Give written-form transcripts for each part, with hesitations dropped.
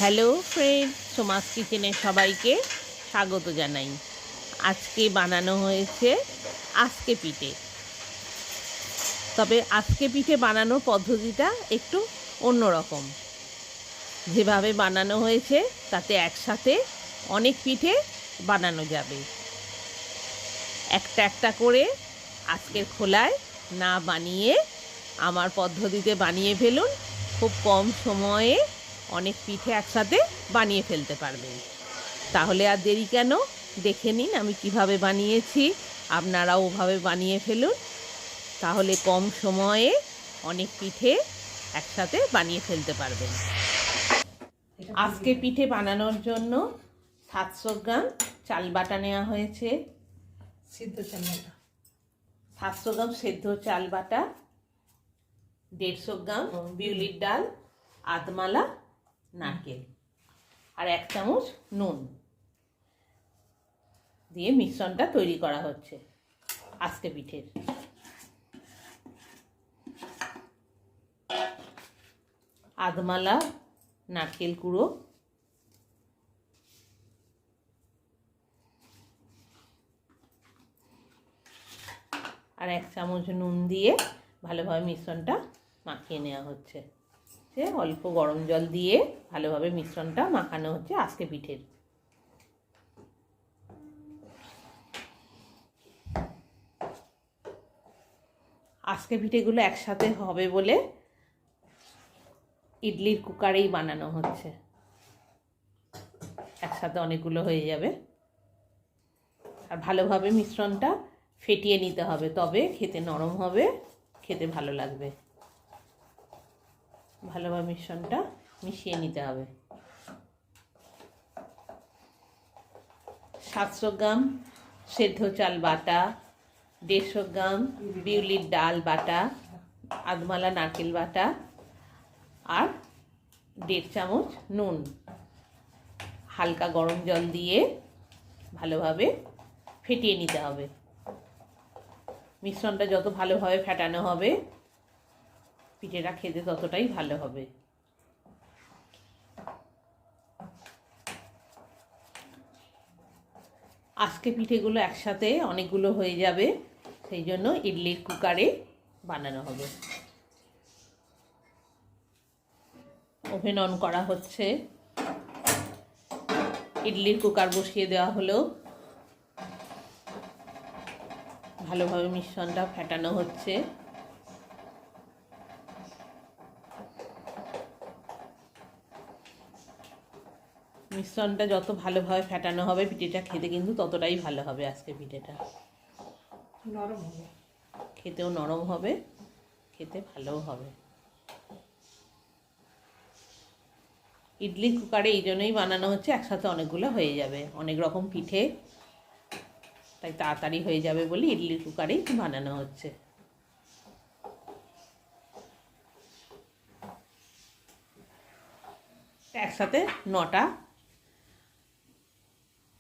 Hello friend, Soma's কিচেনে সবাইকে স্বাগত জানাই। আজকে বানানো হয়েছে আজকে পিঠে। তবে আজকে পিঠে বানানোর পদ্ধতিটা একটু অন্যরকম। যেভাবে বানানো হয়েছে তাতে একসাথে অনেক পিঠে বানানো যাবে। একটা একটা করে আজকের খোলায় না বানিয়ে আমার পদ্ধতিতে বানিয়ে ফেলুন। খুব কম সময়ে অনেক পিঠে একসাথে বানিয়ে ফেলতে পারবেন। তাহলে আর দেরি কেন, দেখে নিন আমি কিভাবে বানিয়েছি। আপনারাও ওভাবে বানিয়ে ফেলুন, তাহলে কম সময়ে অনেক পিঠে একসাথে বানিয়ে ফেলতে পারবেন। আজকে পিঠে বানানোর জন্য 700 গ্রাম চাল বাটা নেওয়া হয়েছে। সিদ্ধ চাল বাটা 700 গ্রাম সেদ্ধ চাল বাটা, 150 গ্রাম বিউলির ডাল, আধমালা নারকেল আর 1 চামচ নুন দিয়ে মিশ্রণটা তৈরি করা হচ্ছে আজকে পিঠের। আধমালা নারকেল কুড়ো, আর 1 চামচ নুন দিয়ে ভালোভাবে মিশ্রণটা মাখিয়ে নেওয়া হচ্ছে। সে অল্প গরম জল দিয়ে ভালোভাবে মিশ্রণটা মাখানো হচ্ছে আজকে পিঠের। আজকে পিঠেগুলো একসাথে হবে বলে ইডলির কুকারেই বানানো হচ্ছে, একসাথে অনেকগুলো হয়ে যাবে। আর ভালোভাবে মিশ্রণটা ফেটিয়ে নিতে হবে, তবে খেতে নরম হবে, খেতে ভালো লাগবে। ভালোভাবে মিশ্রণটা মিশিয়ে নিতে হবে। 700 গ্রাম সেদ্ধ চাল বাটা, 150 গ্রাম বিউলির ডাল বাটা, আধমালা নারকেল বাটা আর 1.5 চামচ নুন হালকা গরম জল দিয়ে ভালোভাবে ফেটিয়ে নিতে হবে। মিশ্রণটা যত ভালোভাবে ফেটানো হবে পিঠেটা খেতে ততটাই ভালো হবে। আজকে পিঠেগুলো একসাথে অনেকগুলো হয়ে যাবে, সেই জন্য ইডলির কুকারে বানানো হবে। ওভেন অন করা হচ্ছে, ইডলির কুকার বসিয়ে দেওয়া হলো। ভালোভাবে মিশ্রণটা ফেটানো হচ্ছে। মিশ্রণটা যত ভালোভাবে ফেটানো হবে পিঠেটা খেতে কিন্তু ততটাই ভালো হবে। আজকে পিঠেটা নরম হবে, খেতেও নরম হবে, খেতে ভালোও হবে। ইডলি কুকারে এই জন্যই বানানো হচ্ছে, একসাথে অনেকগুলো হয়ে যাবে, অনেক রকম পিঠে, তাই তাড়াতাড়ি হয়ে যাবে বলে ইডলির কুকারেই বানানো হচ্ছে। একসাথে 9টা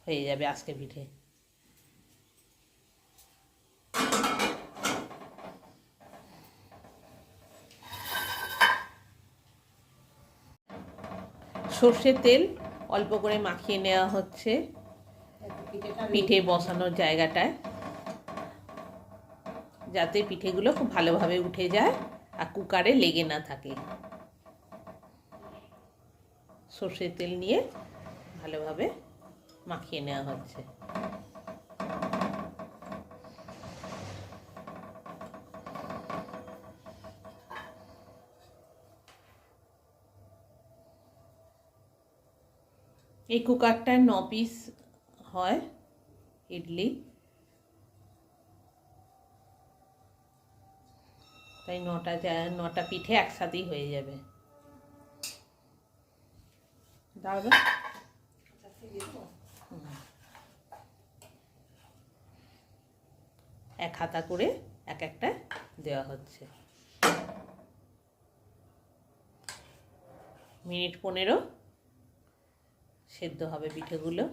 হয়ে যাবে আজকে পিঠে। সর্ষের তেল অল্প করে মাখিয়ে নেওয়া হচ্ছে পিঠে বসানোর জায়গাটায়, যাতে পিঠেগুলো খুব ভালোভাবে উঠে যায় আর কুকারে লেগে না থাকে। সর্ষের তেল নিয়ে ভালোভাবে মাখিয়ে নেওয়া হচ্ছে। এই কুকারটায় 9 পিস হয় ইডলি, তাই 9টা পিঠে একসাথেই হয়ে যাবে। দাঁড়াবে, এক হাতা করে এক একটা দেওয়া হচ্ছে। মিনিট 15 সেদ্ধ হবে পিঠেগুলো।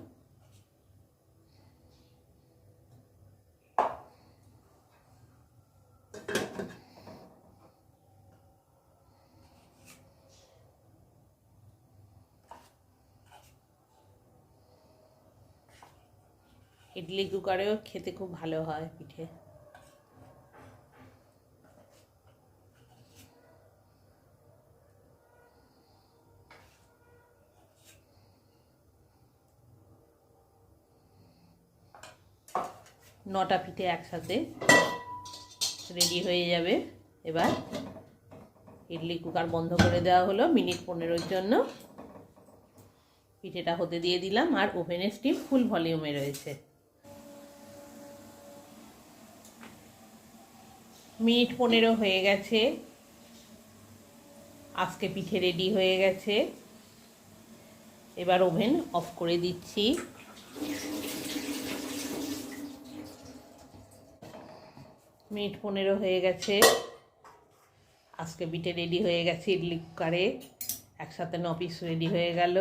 ইডলি কুকারেও খেতে খুব ভালো হয় পিঠে। নটা পিঠে একসাথে রেডি হয়ে যাবে। এবার ইডলি কুকার বন্ধ করে দেওয়া হলো মিনিট 15-এর জন্য। পিঠেটা হতে দিয়ে দিলাম, আর ওভেনের স্টিম ফুল ভলিউমে রয়েছে। মিনিট 15 হয়ে গেছে, আজকে পিঠে রেডি হয়ে গেছে। এবার ওভেন অফ করে দিচ্ছি। মিনিট 15 হয়ে গেছে, আজকে পিঠে রেডি হয়ে গেছে ইডলি কুকারে। একসাথে 9 পিস রেডি হয়ে গেল।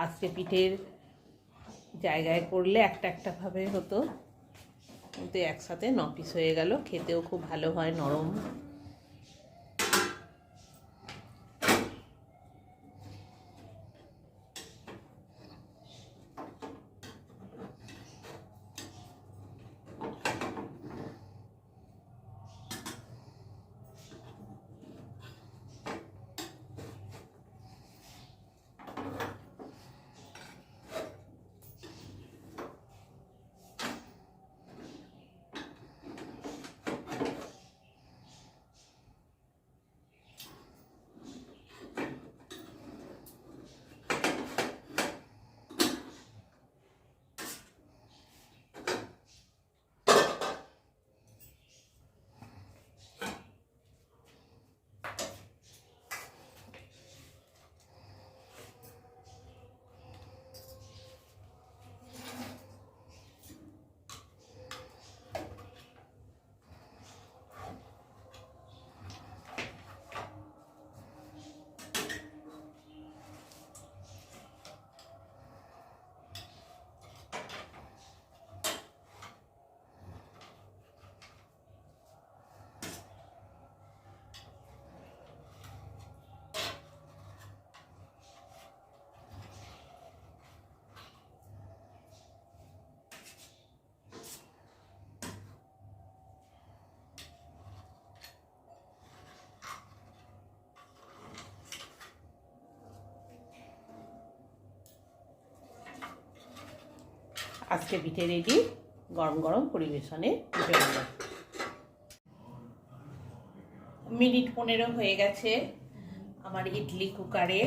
আজকে পিঠের জায়গায় করলে একটা একটা ভাবে হতো, কিন্তু একসাথে 9 পিস হয়ে গেল। খেতেও খুব ভালো হয়, নরম। আজকে পিঠে রেডি, গরম গরম পরিবেশনে জন্য। মিনিট 15 হয়ে গেছে, আমার ইডলি কুকারে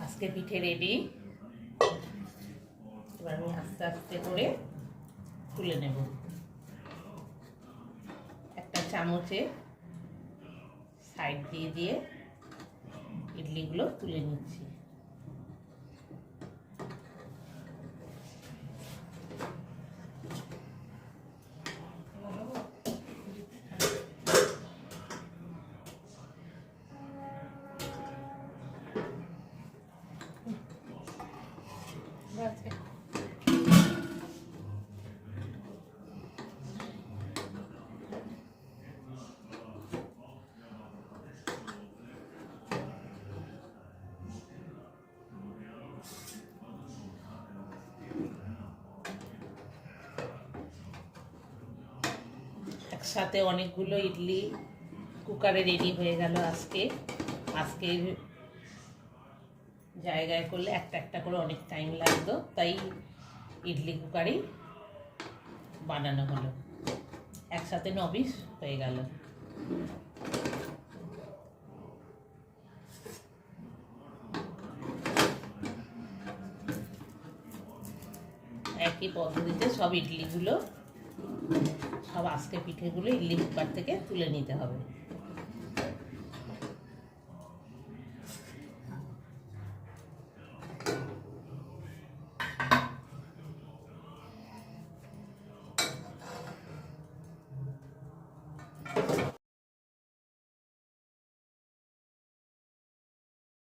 আজকে পিঠে রেডি। এবার আমি আস্তে আস্তে করে তুলে নেব। একটা চামচে সাইড দিয়ে দিয়ে ইডলিগুলো তুলে নিচ্ছি। একসাথে অনেকগুলো ইডলি কুকারে রেডি হয়ে গেল। আজকে জায়গায় করলে একটা একটা করে অনেক টাইম লাগতো, তাই ইডলি কুকারই বানানো হলো। একসাথে 9 পিস হয়ে গেল। একই পদ্ধতিতে সব ইডলিগুলো, সব আজকে পিঠেগুলো ইডলি কুকার থেকে তুলে নিতে হবে।